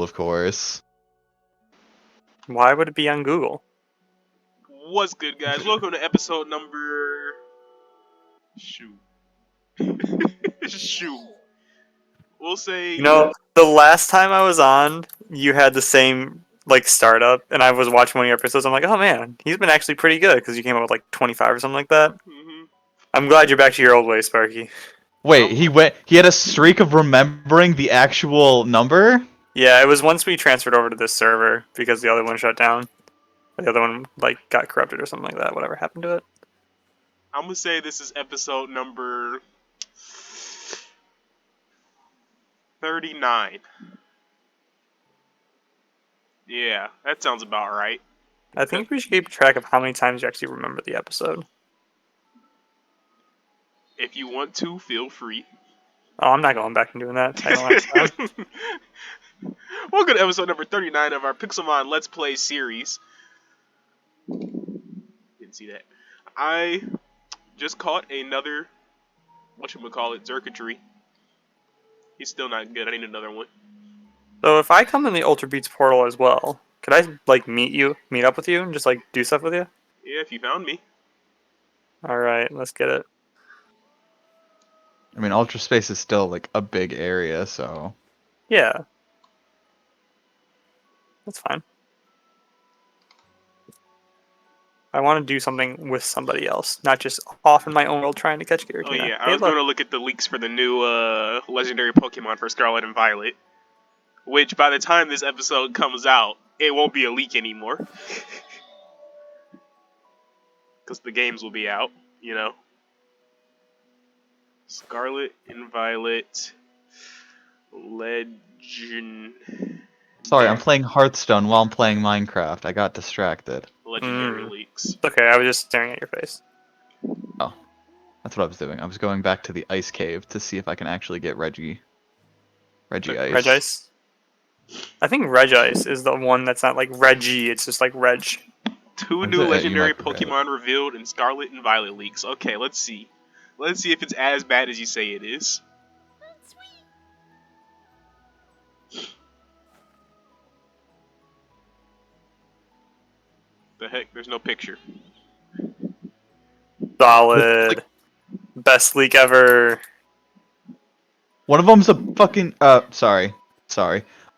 of course. Why would it be on Google? What's good, guys? Welcome to episode number... Shoot. Shoot. We'll say... You know, the last time I was on, you had the same startup, and I was watching one of your episodes. I'm like, oh man, he's been actually pretty good because you came up with like 25 or something like that. Mhm. I'm glad you're back to your old ways, Sparky. Wait, he had a streak of remembering the actual number? Yeah, it was once we transferred over to this server because the other one shut down. The other one got corrupted or something like that. Whatever happened to it? I'm gonna say this is episode number... 39. Yeah, that sounds about right. I think we should keep track of how many times you actually remember the episode. If you want to, feel free. Oh, I'm not going back and doing that. I know last time. Welcome to episode number 39 of our Pixelmon Let's Play series. Didn't see that. I just caught another, whatchamacallit, Zerkatry. He's still not good. I need another one. So if I come in the Ultra Beats portal as well, could I meet up with you and just do stuff with you? Yeah, if you found me. All right, let's get it. I mean, Ultra Space is still like a big area, so Yeah, that's fine. I want to do something with somebody else, not just off in my own world trying to catch Giratina. Oh yeah, I Hey, was look. going to look at the leaks for the new legendary Pokemon for Scarlet and Violet. Which, by the time this episode comes out, it won't be a leak anymore. Because the games will be out, you know. Scarlet and Violet Legend... sorry, I'm playing Hearthstone while I'm playing Minecraft. I got distracted. Legendary leaks. It's okay, I was just staring at your face. Oh, that's what I was doing. I was going back to the ice cave to see if I can actually get Reggie Ice. Regice? I think Regice is the one that's not like Reggie, it's just like Reg. 2 That's new it, you legendary might be right. Pokemon revealed in Scarlet and Violet leaks. Okay, let's see. Let's see if it's as bad as you say it is. The heck? There's no picture. Solid. Best leak ever. One of them's a fucking sorry.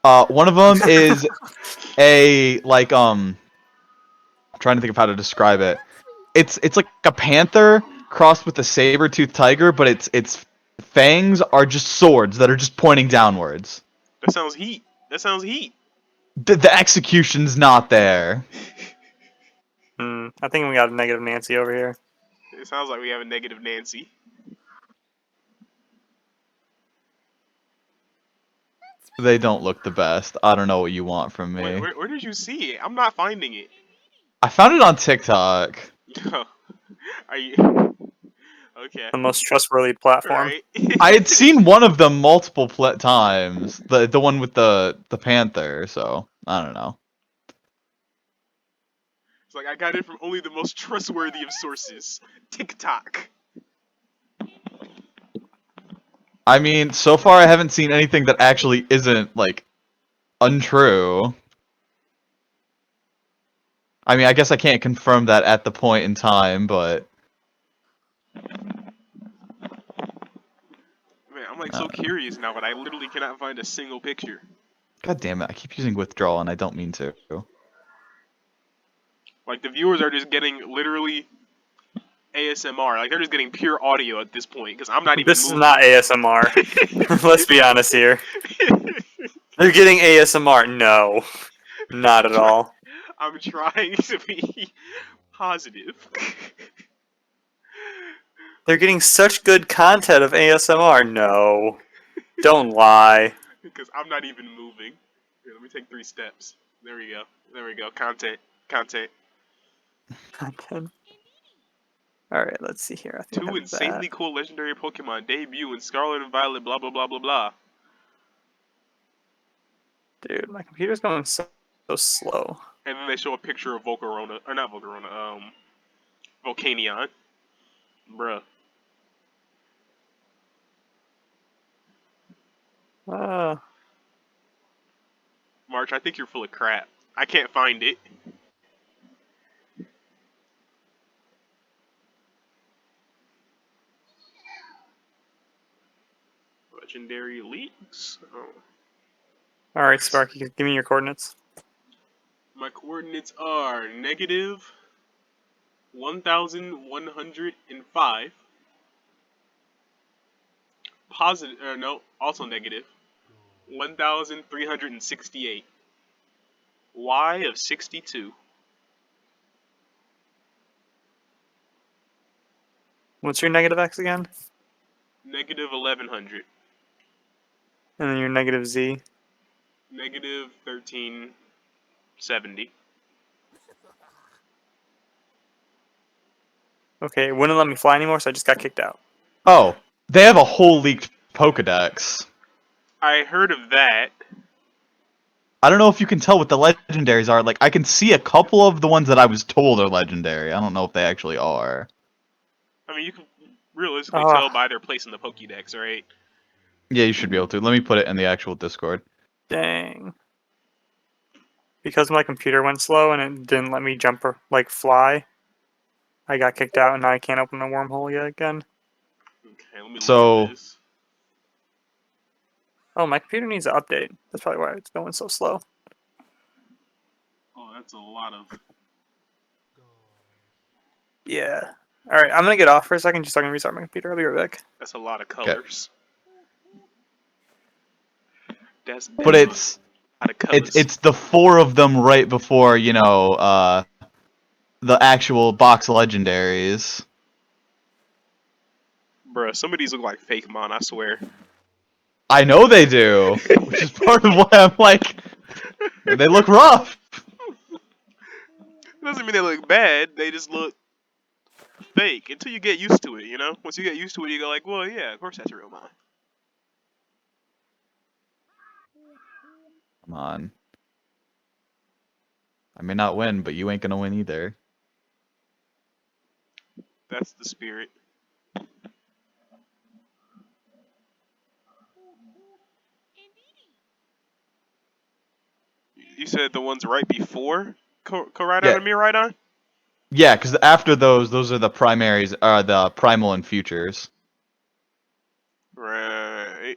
One of them is a I'm trying to think of how to describe it. It's like a panther crossed with a saber-toothed tiger, but its fangs are just swords that are just pointing downwards. That sounds heat. That sounds heat. The execution's not there. I think we got a negative Nancy over here. It sounds like we have a negative Nancy. They don't look the best. I don't know what you want from me. Wait, where did you see it? I'm not finding it. I found it on TikTok. Are you... Okay. The most trustworthy platform. Right. I had seen one of them multiple times. The one with the panther, so I don't know. It's like I got it from only the most trustworthy of sources. TikTok. I mean, so far I haven't seen anything that actually isn't, like, untrue. I mean, I guess I can't confirm that at the point in time, but... Man, I'm like so curious now, but I literally cannot find a single picture. God damn it, I keep using withdrawal and I don't mean to. Like, the viewers are just getting literally ASMR. Like, they're just getting pure audio at this point, because I'm not even This moving. is not ASMR. Let's be honest here. They're getting ASMR. No. Not at all. I'm trying to be positive. They're getting such good content of ASMR. No. Don't lie. Because I'm not even moving. Here, let me take 3 steps. There we go. There we go. Content. Content. Content. Alright, let's see here. I think 2 insanely cool legendary Pokemon debut in Scarlet and Violet, blah, blah, blah, blah, blah. Dude, my computer's going so slow. And then they show a picture of Volcarona. Or not Volcarona, Volcanion. Bruh. March. I think you're full of crap. I can't find it. Legendary leaks. Oh. All right, Sparky, give me your coordinates. My coordinates are negative 1,105. Positive, no, also negative 1,368. Y of 62. What's your negative x again? Negative 1,100. And then your negative z. Negative 1,370. Okay, it wouldn't let me fly anymore, so I just got kicked out. Oh, they have a whole leaked Pokedex. I heard of that. I don't know if you can tell what the legendaries are. Like, I can see a couple of the ones that I was told are legendary. I don't know if they actually are. I mean, you can realistically Ah, tell by their place in the Pokédex, right? Yeah, you should be able to. Let me put it in the actual Discord. dang. Because my computer went slow and it didn't let me jump or like fly, I got kicked out and now I can't open the wormhole yet again. Okay, let me look So, at this. Oh, my computer needs an update. That's probably why it's going so slow. Oh, that's a lot of. Yeah. Alright, I'm gonna get off for a second, just so I can restart my computer. I'll be right back. That's a lot of okay. colors. That's But a lot of colors. it's the four of them right before, you know, the actual box legendaries. Bruh, some of these look like fake Mon, I swear. I know they do, which is part of why I'm like, they look rough. It doesn't mean they look bad, they just look fake until you get used to it, you know? Once you get used to it, you go like, well, yeah, of course that's a real Mon. Come on. I may not win, but you ain't gonna win either. That's the spirit. You said the ones right before Koraidon Yeah, and Miraidon? yeah, because after those are the primaries, the primal and futures. Right.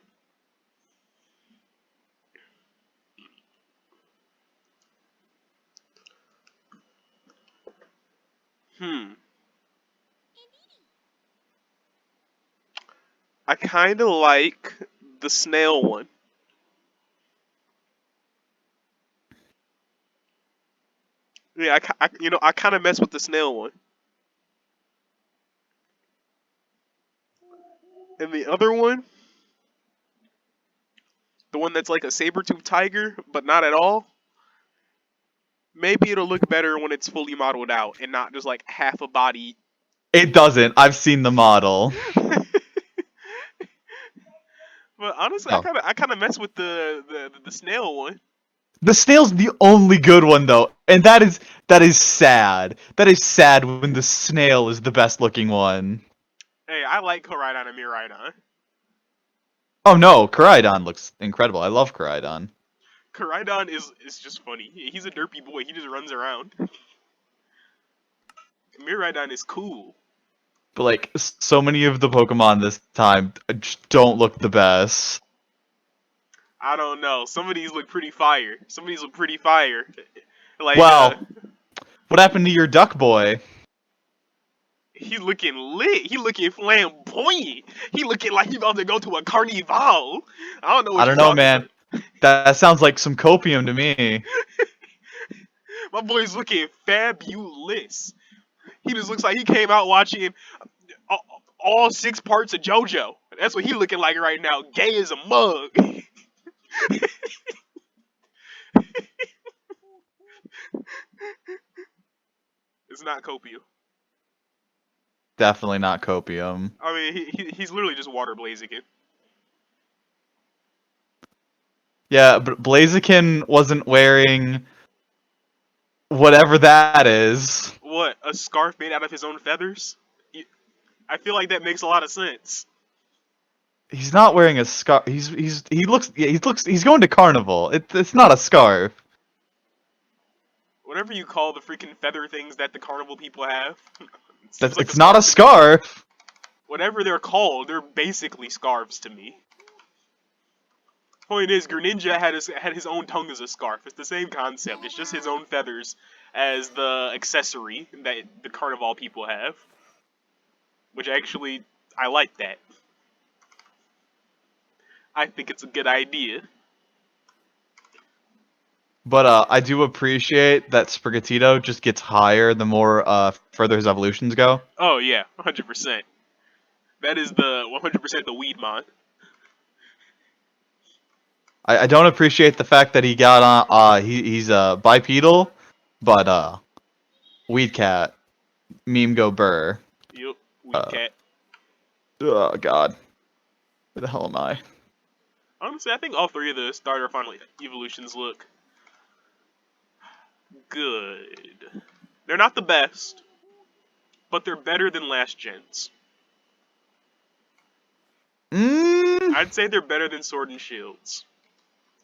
Hmm. I kind of like the snail one. Yeah, I kind of mess with the snail one. And the other one, the one that's like a saber-toothed tiger, but not at all, maybe it'll look better when it's fully modeled out and not just like half a body. It doesn't. I've seen the model. But honestly, Oh. I kind of mess with the snail one. The snail's the only good one though, and that is sad. That is sad when the snail is the best looking one. Hey, I like Koraidon and Miraidon. Oh no, Koraidon looks incredible. I love Koraidon. Koraidon is just funny. He's a derpy boy. He just runs around. Miraidon is cool. But like so many of the Pokemon this time just don't look the best. I don't know. Some of these look pretty fire. Some of these look pretty fire. Like, Well, what happened to your duck boy? he looking lit. He looking flamboyant. He looking like he about to go to a carnival. I don't know I what don't you're know, talking man. about. That sounds like some copium to me. My boy's looking fabulous. He just looks like he came out watching all 6 parts of JoJo. That's what he looking like right now. Gay as a mug. It's not copium. Definitely not copium. I mean, he's literally just water blazing it. Yeah, but Blaziken wasn't wearing whatever that is. What, a scarf made out of his own feathers? I feel like that makes a lot of sense. He's not wearing a scarf. He's going to carnival. It's not a scarf. Whatever you call the freaking feather things that the carnival people have. It seems That's like it's not a to me. scarf. Whatever they're called, they're basically scarves to me. Point is, Greninja had his own tongue as a scarf. It's the same concept. It's just his own feathers as the accessory that the carnival people have. Which actually, I like that. I think it's a good idea. But I do appreciate that Sprigatito just gets higher the more further his evolutions go. Oh yeah, 100%. That is the 100% the Weedmon. I don't appreciate the fact that he got on. He's bipedal, but Weed Cat, meme go burr. Yup, Weed Uh, Cat. oh God, where the hell am I? Honestly, I think all three of the starter final evolutions look good. They're not the best, but they're better than last gens. Mm, I'd say they're better than Sword and Shields.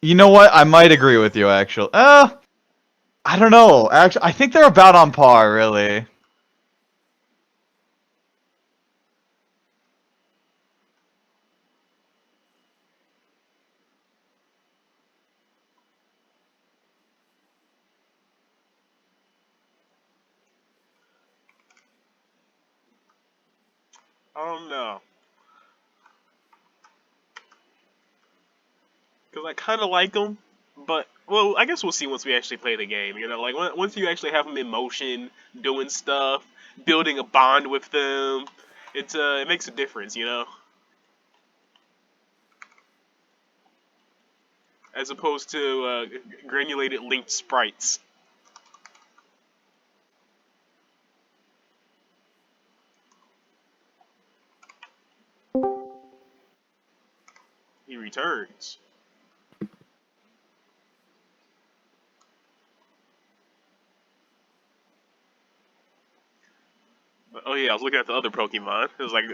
you know what? I might agree with you actually. I don't know. Actually, I think they're about on par, really. I don't know. Because I kind of like them, but, well, I guess we'll see once we actually play the game. You know, like, once you actually have them in motion, doing stuff, building a bond with them, it makes a difference, you know? As opposed to granulated linked sprites. He returns. But, oh yeah, I was looking at the other Pokemon. It was like,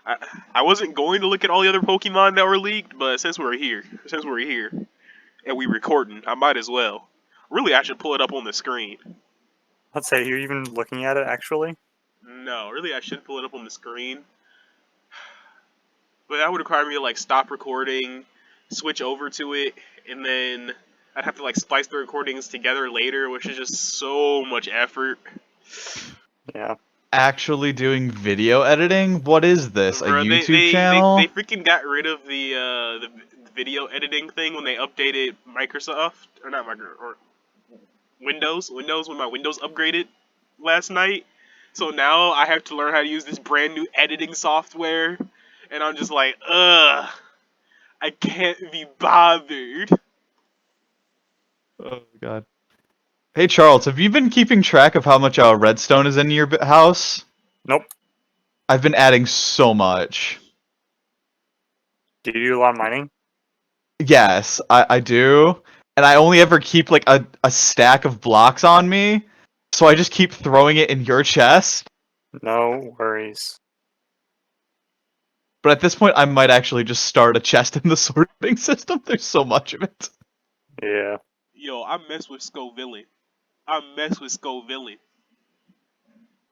I, I wasn't going to look at all the other Pokemon that were leaked, but since we're here, and we recording, I might as well. Really, I should pull it up on the screen. Let's say you're even looking at it actually. No, really, I should pull it up on the screen. But that would require me to like stop recording, switch over to it, and then I'd have to like splice the recordings together later, which is just so much effort. Yeah. Actually doing video editing? What is this? A Bro, YouTube they channel? freaking got rid of the video editing thing when they updated Microsoft or not Microsoft or Windows when my Windows upgraded last night. So now I have to learn how to use this brand new editing software, and I'm just like, ugh, I can't be bothered. Oh God. Hey Charles, have you been keeping track of how much redstone is in your house? Nope. I've been adding so much. Do you do a lot of mining? Yes, I do. And I only ever keep like a stack of blocks on me, so I just keep throwing it in your chest. No worries. But at this point, I might actually just start a chest in the sorting system. There's so much of it. Yeah. Yo, I mess with Scoville. I mess with Scoville.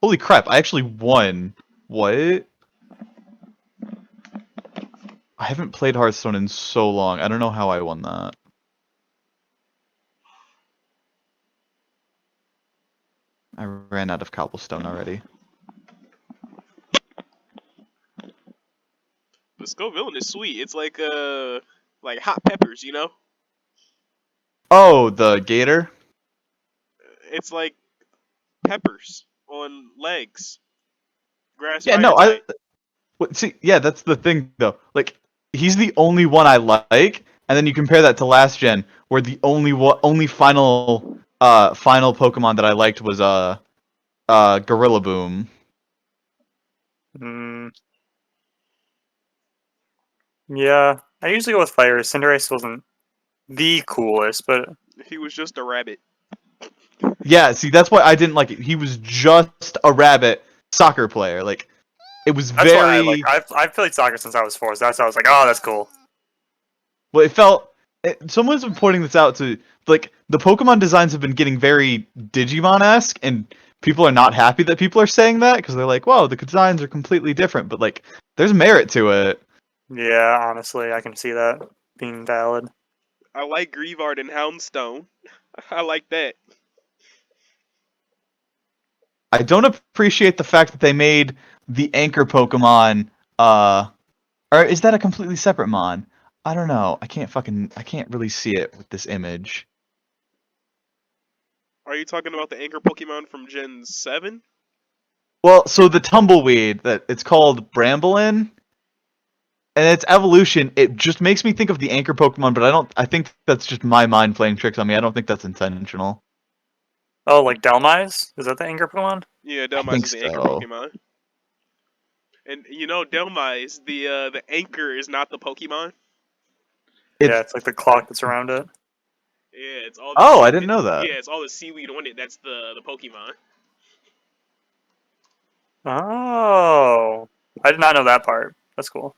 Holy crap, I actually won. What? I haven't played Hearthstone in so long. I don't know how I won that. I ran out of cobblestone already. But Scoville is sweet. It's like hot peppers, you know? Oh, the gator? It's like peppers on legs. Grass Yeah, fire no, type. see, yeah, that's the thing though. Like, he's the only one I like, and then you compare that to last gen, where the only final Pokemon that I liked was Gorilla Boom. Mm, yeah. I usually go with fire. Cinderace wasn't the coolest, but He was just a rabbit. Yeah, see, that's why I didn't like it. He was just a rabbit soccer player. Like, It was That's why I very I've played soccer since I was 4, so that's why I was like, oh, that's cool. well. It felt. Someone's been pointing this out to like the Pokemon designs have been getting very Digimon-esque, and people are not happy that people are saying that because they're like, "Whoa, the designs are completely different." But like, there's merit to it. Yeah, honestly, I can see that being valid. I like Grievard and Houndstone. I like that. I don't appreciate the fact that they made the anchor Pokemon. Or is that a completely separate mon? I don't know. I can't really see it with this image. Are you talking about the anchor Pokemon from Gen 7? Well, so the tumbleweed that it's called Bramblin, and its evolution, it just makes me think of the anchor Pokemon, but I think that's just my mind playing tricks on me. I don't think that's intentional. Oh, like Delmise? Is that the anchor Pokemon? Yeah, I Delmise think is the anchor so. Pokemon. And you know, Delmise, the anchor is not the Pokemon. Yeah, It's it's like the clock that's around it. Yeah, it's all the oh, I didn't know that. yeah, it's all the seaweed on it. That's the Pokemon. Oh, I did not know that part. That's cool.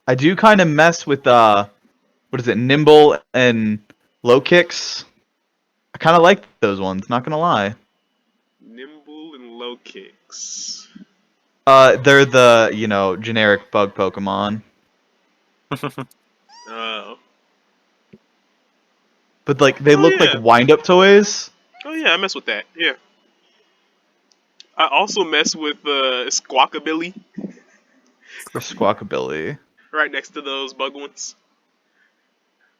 I do kind of mess with what is it, nimble and low kicks. I kind of like those ones. Not gonna lie. Nimble and low kicks. They're the generic bug Pokemon, Oh. but like they Oh look like yeah. wind up toys. Oh yeah, I mess with that. Yeah. I also mess with Squawkabilly For Squawkabilly. right next to those bug ones.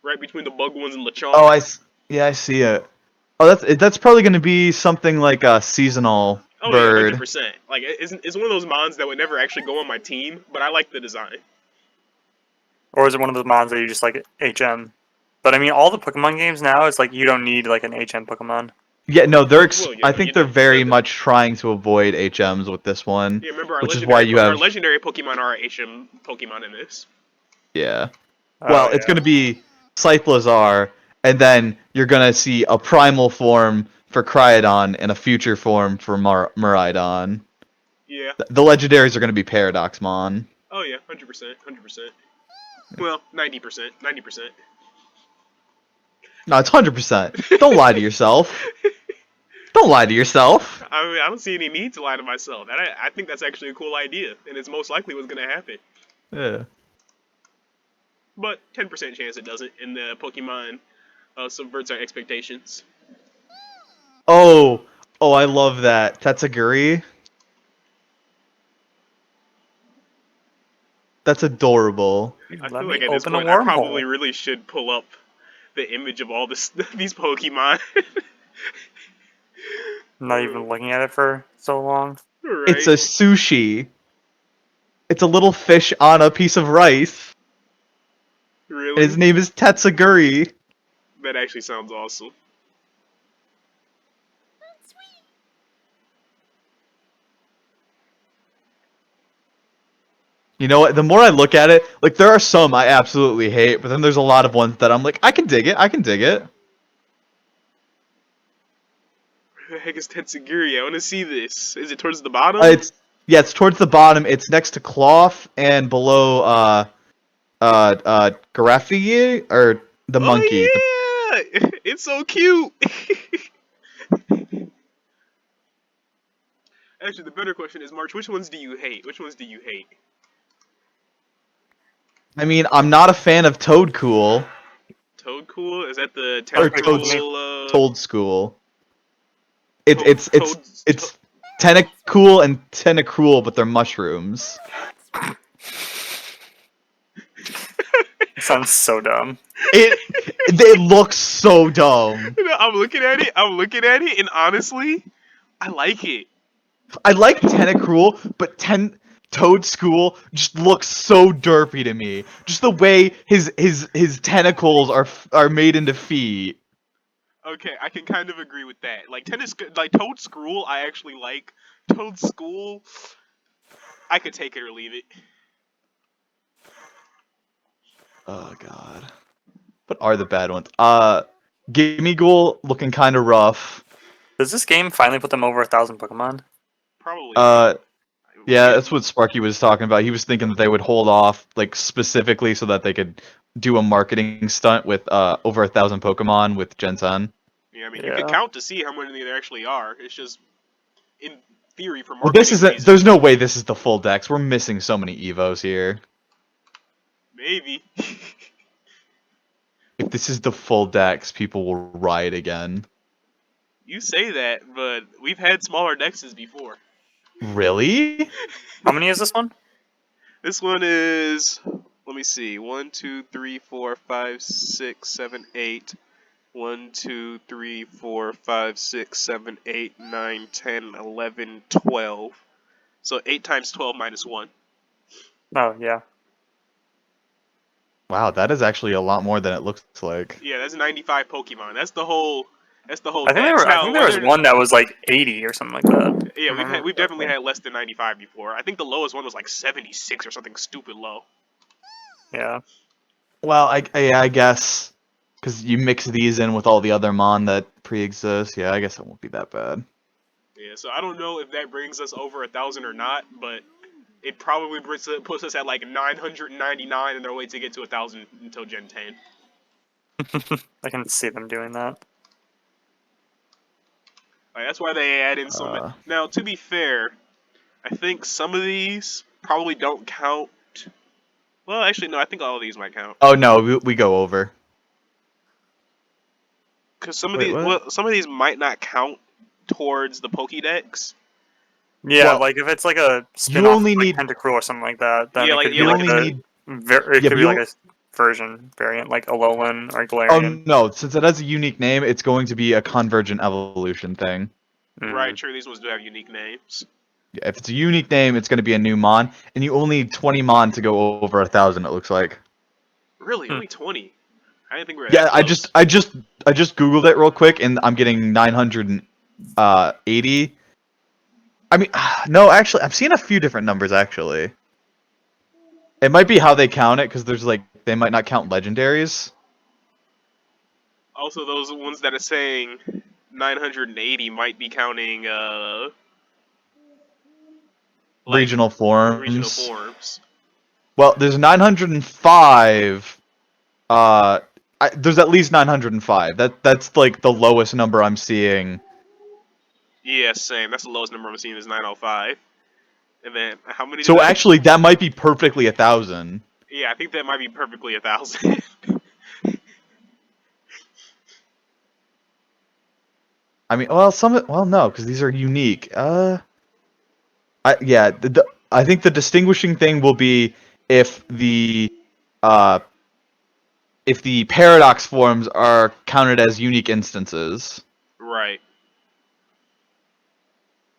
Right between the bug ones and Oh, Lechonk. yeah, I see it. Oh, that's probably going to be something like a seasonal Oh yeah, bird. 100%. Like it's one of those mons that would never actually go on my team, but I like the design. Or is it one of those mons that you just like HM? But I mean, all the Pokemon games now, it's like you don't need like an HM Pokemon. Yeah, no, Well, I yeah, think they're you know very much trying to avoid HMs with this one, yeah, remember which is why you our have legendary Pokemon are HM Pokemon in this. yeah. Oh Well, it's yeah. going to be Cyclozar, and then you're going to see a primal form for Cryodon and a future form for Miraidon. Yeah. The legendaries are going to be Paradoxmon. Oh yeah, 100%, 100%. Well, 90%, 90%. No, it's 100%. Don't lie to yourself. Don't lie to yourself. I mean, I don't see any need to lie to myself. I think that's actually a cool idea, and it's most likely what's gonna happen. Yeah. But 10% chance it doesn't, and the Pokemon subverts our expectations. Oh, I love that. Tatsuguri. That's adorable. I Let feel me like at this open a point, I probably wormhole. really should pull up the image of all this these Pokemon. Not even looking at it for so long. It's Right? a sushi. It's a little fish on a piece of rice. And his Really? name is Tatsuguri. That actually sounds awesome. You know what? The more I look at it, like there are some I absolutely hate, but then there's a lot of ones that I'm like, I can dig it. I can dig it. Where the heck is Tetsugiri? I want to see this. Is it towards the bottom? It's yeah, it's towards the bottom. It's next to Cloth and below Garaffi or the monkey. Oh yeah! It's so cute. Actually, the better question is, March, which ones do you hate? Which ones do you hate? I mean, I'm not a fan of Toad Cool Toad Cool? Is that the or That's pretty cool to me. tentacle? Toad School. It's Toad, it's it's Toad's. it's Tentacool and Tentacruel, but they're mushrooms. It sounds so dumb. It they look so dumb. I'm looking at it. I'm looking at it, and honestly, I like it. I like Tentacruel, but Toad School just looks so derpy to me. Just the way his tentacles are made into feet. Okay, I can kind of agree with that. Like Toad School, I actually like. Toad School, I could take it or leave it. Oh god. What are the bad ones? Gimmighoul looking kind of rough. Does this game finally put them over 1,000 Pokemon? Probably not. Yeah, that's what Sparky was talking about. He was thinking that they would hold off, like, specifically so that they could do a marketing stunt with over 1,000 Pokemon with Gen 10. Yeah, I mean, you could Yeah. count to see how many there actually are. It's just, in theory, for Well, marketing this isn't. reasons. There's no way this is the full dex. We're missing so many Evos here. Maybe. If this is the full dex, people will riot again. You say that, but we've had smaller dexes before. Really? How many is this one? This one is, let me see, 1, 2, 3, 4, 5, 6, 7, 8. 1, 2, 3, 4, 5, 6, 7, 8, 9, 10, 11, 12. So 8 times 12 minus 1. Oh, yeah. Wow, that is actually a lot more than it looks like. Yeah, that's 95 Pokemon. That's the whole I think dex. I Now, think there was whether one that was like 80 or something like that. yeah, Remember we've definitely correctly. had less than 95 before. I think the lowest one was like 76 or something stupid low. Yeah. Well, I guess because you mix these in with all the other mon that pre-exist. Yeah, I guess it won't be that bad. Yeah, so I don't know if that brings us over 1,000 or not, but it probably puts us at like 999 and their way to get to 1,000 until Gen 10. I can see them doing that. Like, that's why they add in so many. Now, to be fair, I think some of these probably don't count. Well, actually, no, I think all of these might count. Oh no, we go over. Because some of Wait, these, what? well, some of these might not count towards the Pokédex. Yeah, Well, like if it's like a you spin-off only of like need. Tentacruel or something like that, then Yeah, it like could yeah, be You like like only need. it Yeah, could but be like you. a variant, like Alolan or Oh Galarian. no, since it has a unique name, it's going to be a convergent evolution thing. right, Mm. sure, these ones do have unique names. Yeah, if it's a unique name, it's going to be a new mon, and you only need 20 mon to go over 1,000. It looks like. Really, Hmm. only 20. I didn't think we were that Yeah, close. I just googled it real quick, and I'm getting 980. I mean, no, actually, I've seen a few different numbers actually. It might be how they count it, because there's like they might not count legendaries. Also, those ones that are saying 980 might be counting like Regional regional forms. forms. Well, there's 905. There's at least 905. That's like the lowest number I'm seeing. Yeah, same. That's the lowest number I'm seeing is 905. And then how many did So I? actually, that might be perfectly 1,000. Yeah, I think that might be perfectly 1,000. I mean, well, no, because these are unique. Yeah, I think the distinguishing thing will be if the uh, if the paradox forms are counted as unique instances, Right.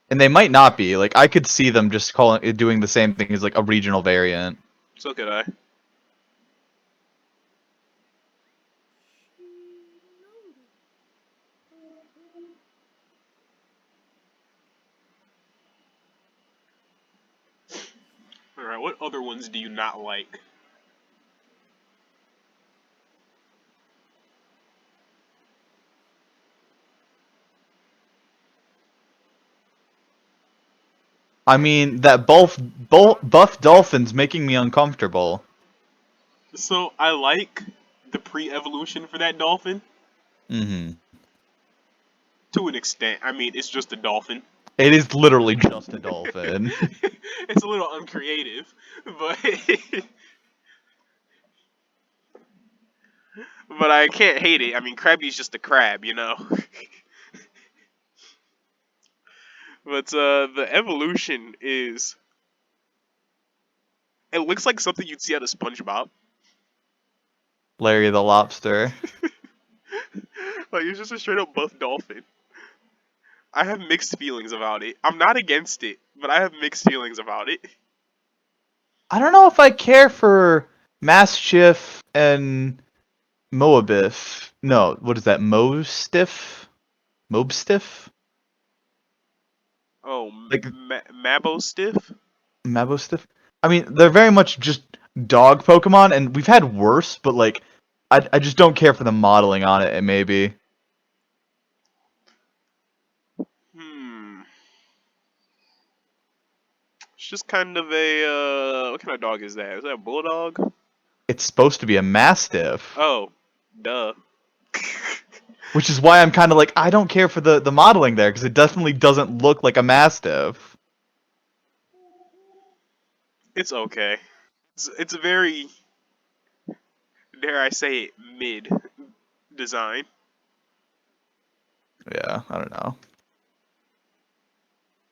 and they might not be. Like, I could see them just calling it doing the same thing as like a regional variant. So could I. All right. What other ones do you not like? I mean, that buff dolphin's making me uncomfortable. So I like the pre-evolution for that dolphin Hmm. to an extent. I mean, it's just a dolphin. It is literally just a dolphin. It's a little uncreative, but but I can't hate it. I mean, Krabby's just a crab, you know. But the evolution is. It looks like something you'd see out of SpongeBob. Larry the Lobster. Like it's just a straight up buff dolphin. I have mixed feelings about it. I'm not against it, but I have mixed feelings about it. I don't know if I care for Mastiff and Moabiff. No, what is that? Mostiff? Mobstiff? Oh, Like Mabo Stiff? Mabostiff? I mean, they're very much just dog Pokemon, and we've had worse, but like I just don't care for the modeling on it. Maybe Hmm. It's just kind of a what kind of dog is that? Is that a bulldog? it's supposed to be a mastiff, Oh, duh. which is why I'm kind of like I don't care for the modeling there because it definitely doesn't look like a mastiff. It's okay. It's a very, dare I say it, mid design. Yeah, I don't know.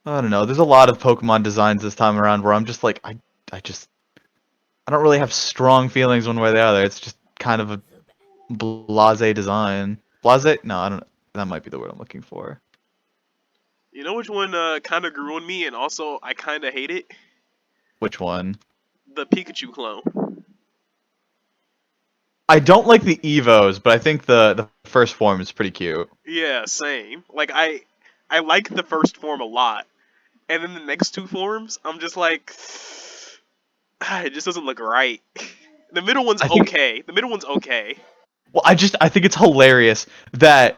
I don't know. There's a lot of Pokemon designs this time around where I'm just like I don't really have strong feelings one way or the other. It's just kind of a blase design. Blase? No, I don't. That might be the word I'm looking for. You know which one kind of grew on me, and also I kind of hate it? Which one? The Pikachu clone. I don't like the Evos, but I think the first form is pretty cute. Yeah, same. Like I like the first form a lot, and then the next two forms, I'm just like, it just doesn't look right. The middle one's I think okay. The middle one's okay. well, I think it's hilarious that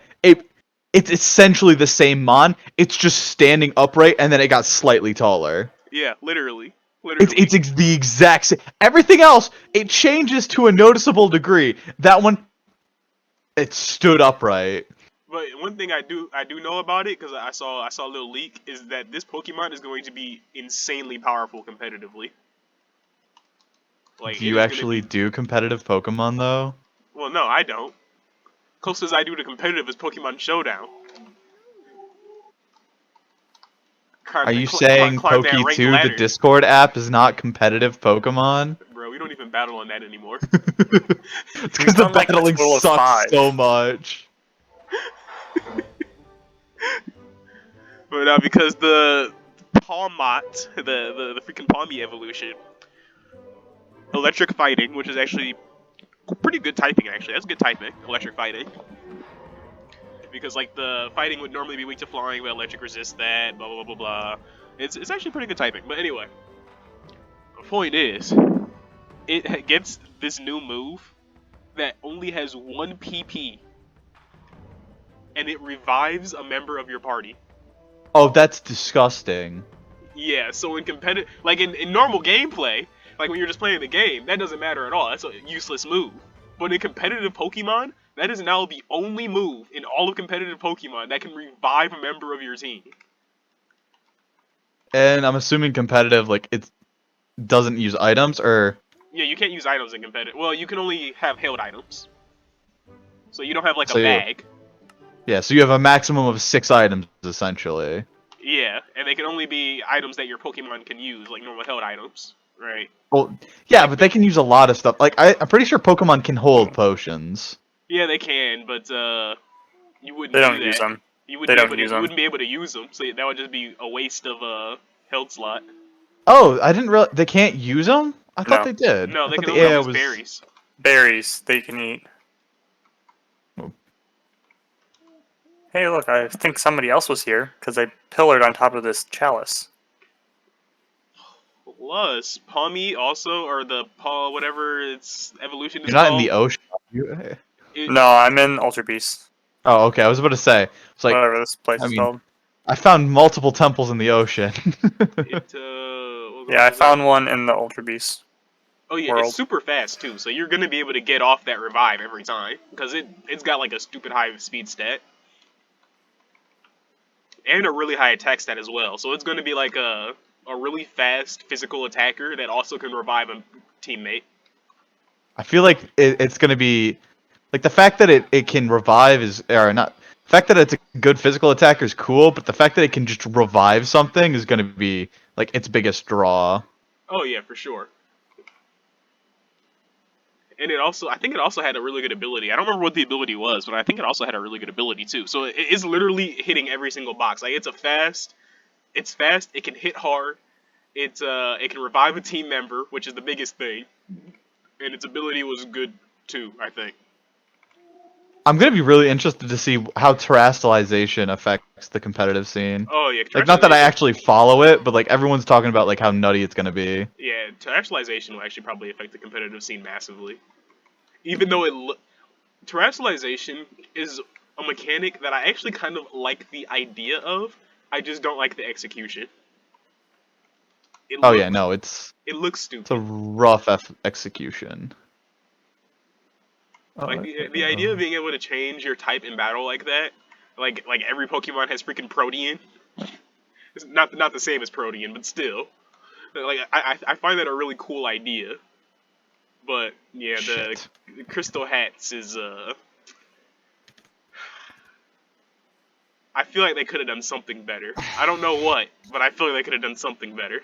it's essentially the same Mon. It's just standing upright and then it got slightly taller. Yeah, literally, It's literally. the exact same. Everything else it changes to a noticeable degree. That one it stood upright. But one thing I do know about it because I saw a little leak is that this Pokemon is going to be insanely powerful competitively. Like Do it you is going to actually be. do competitive Pokemon though? Well, no, I don't. Closest I do to competitive is Pokemon Showdown. Are you Climb saying that Poke ranked 2, the ladder, Discord app, is not competitive Pokemon? bro. We don't even battle on that anymore. It's because We've the done like a battling total of sucks 5. so much. But because the Palmot, the freaking Palmy evolution, electric fighting, which is actually pretty good typing. Actually, that's good typing. Electric fighting. Because like the fighting would normally be weak to flying, but electric resists that. Blah blah blah blah blah. It's actually pretty good typing. But anyway, the point is, it gets this new move that only has one PP, and it revives a member of your party. Oh, that's disgusting. Yeah, so in competitive, like in normal gameplay, like when you're just playing the game, that doesn't matter at all. That's a useless move. But in competitive Pokemon, that is now the only move in all of competitive Pokemon that can revive a member of your team. And I'm assuming competitive, like, it doesn't use items, or... Yeah, you can't use items in competitive. Well, you can only have held items. So you don't have like a So you, bag. yeah, so you have a maximum of 6 items, essentially. Yeah, and they can only be items that your Pokemon can use, like normal held items, right? Well, yeah, Like but they can use a lot of stuff. Like, I'm pretty sure Pokemon can hold potions. yeah, they can, but you wouldn't They do don't use that. them. You They wouldn't be don't able to. use You them. wouldn't be able to use them. So that would just be a waste of a held slot. Oh, I didn't realize... They can't use them? I thought No. they did. No, I they thought can the only AI use was... berries. Berries they can eat. Oh. Hey, look, I think somebody else was here because they pillared on top of this chalice. Plus, Palmy also, or the Paw, whatever its evolution is You're not in called. the ocean. You... It, No, I'm in Ultra Beast. Oh, okay, I was about to say. It's like, Whatever this place I is mean, called. I found multiple temples in the ocean. Yeah, I found one in the Ultra Beast Oh yeah, it's world. super fast too, so you're gonna be able to get off that revive every time because it's got like a stupid high speed stat and a really high attack stat as well. So it's gonna be like a really fast physical attacker that also can revive a teammate. I feel like it's gonna be like the fact that it can revive is or not. The fact that it's a good physical attacker is cool, but the fact that it can just revive something is gonna be like its biggest draw. Oh yeah, for sure. And I think it also had a really good ability. I don't remember what the ability was, but I think it also had a really good ability too. So it is literally hitting every single box. Like it's fast, it can hit hard, it can revive a team member, which is the biggest thing, and its ability was good too, I think. I'm gonna be really interested to see how terrestrialization affects the competitive scene. Oh yeah, Like, not that I terrestrialization. actually follow it, but like everyone's talking about like how nutty it's gonna be. Yeah, terrestrialization will actually probably affect the competitive scene massively. even though terrestrialization is a mechanic that I actually kind of like the idea of. I just don't like the execution. It Oh yeah, looks no, it's stupid. a rough execution. Like the idea of being able to change your type in battle like that, like every Pokemon has freaking Protean. It's not the same as Protean, but still, like I find that a really cool idea. But yeah, Shit. the Crystal Hats is I feel like they could have done something better. I don't know what, but I feel like they could have done something better.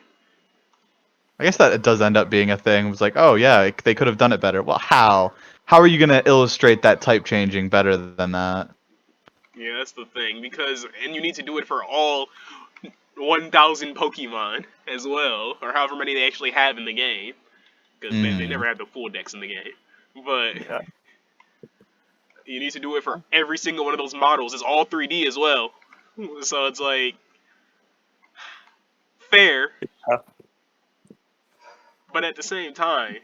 I guess that it does end up being a thing. It was like, oh yeah, they could have done it better. Well, how? How are you gonna illustrate that type changing better than that? Yeah, that's the thing and you need to do it for all 1,000 Pokemon as well, or however many they actually have in the game, because they Mm. never have the full decks in the game. But Yeah. you need to do it for every single one of those models. It's all 3D as well, so it's like fair, but at the same time,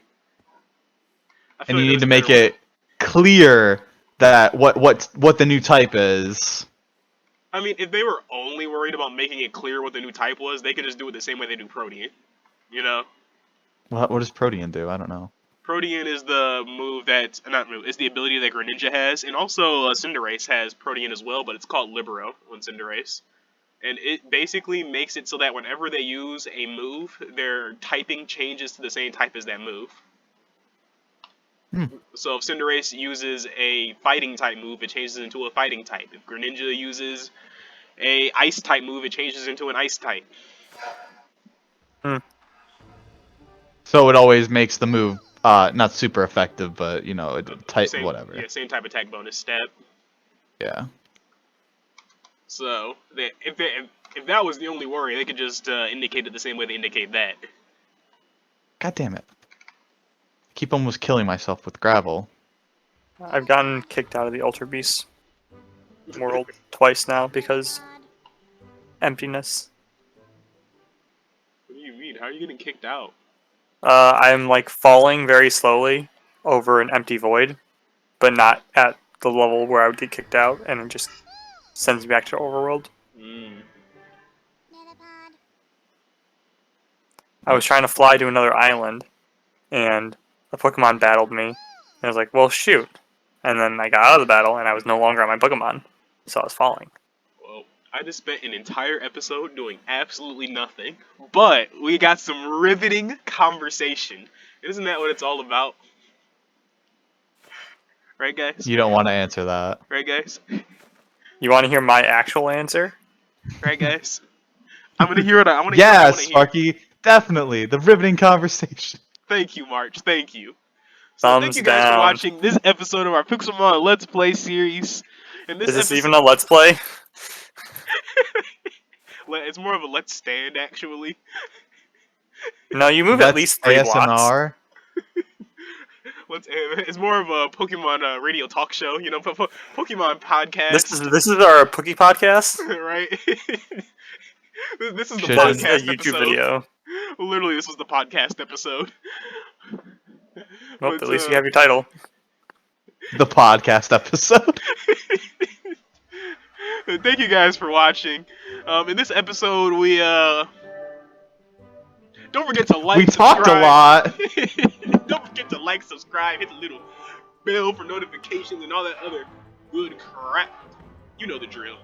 I And feel you like need there's to a make better way. it clear that what the new type is. I mean, if they were only worried about making it clear what the new type was, they could just do it the same way they do Protean. You know? What does Protean do? I don't know. Protean is the move that not move. It's the ability that Greninja has, and also Cinderace has Protean as well, but it's called Libero on Cinderace, and it basically makes it so that whenever they use a move, their typing changes to the same type as that move. Hmm. So if Cinderace uses a fighting type move, it changes into a fighting type. If Greninja uses a ice type move, it changes into an ice type. Hmm. So it always makes the move not super effective, but you know, type Same, whatever. yeah, same type attack bonus stab. Yeah. So if that was the only worry, they could just indicate it the same way they indicate that. God damn it. Keep almost killing myself with gravel. I've gotten kicked out of the Ultra Beast world twice now because emptiness. What do you mean? How are you getting kicked out? I'm like falling very slowly over an empty void, but not at the level where I would get kicked out, and it just sends me back to overworld. Mm. I was trying to fly to another island, and a Pokemon battled me. And I was like, well, shoot. And then I got out of the battle, and I was no longer on my Pokemon, so I was falling. Well, I just spent an entire episode doing absolutely nothing, but we got some riveting conversation. Isn't that what it's all about? Right, guys? You don't want to answer that. Right, guys? You want to hear my actual answer? Right, guys? I'm gonna hear what I want to hear. What I Yeah, want to hear. Sparky, definitely the riveting conversation. Thank you, March. Thank you. So thank Thumbs you guys for down. watching this episode of our Pixelmon Let's Play series. In this Is this episode, even a Let's Play? it's more of a Let's Stand actually. No, you move at Let's least 3 blocks. ASMR. It's more of a Pokemon radio talk show, you know, Pokemon podcast, This is our Pookie podcast. right? This is the Should- That is a podcast YouTube episode. video. Literally, this was the podcast episode. Well, But, at least you have your title. The podcast episode. thank you guys for watching. In this episode, we don't forget to like, We talked a subscribe. lot. Don't forget to like, subscribe, hit the little bell for notifications and all that other good crap. You know the drill.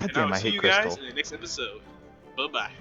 God And I damn, will I see hate you Crystal. guys in the next episode. Bye bye.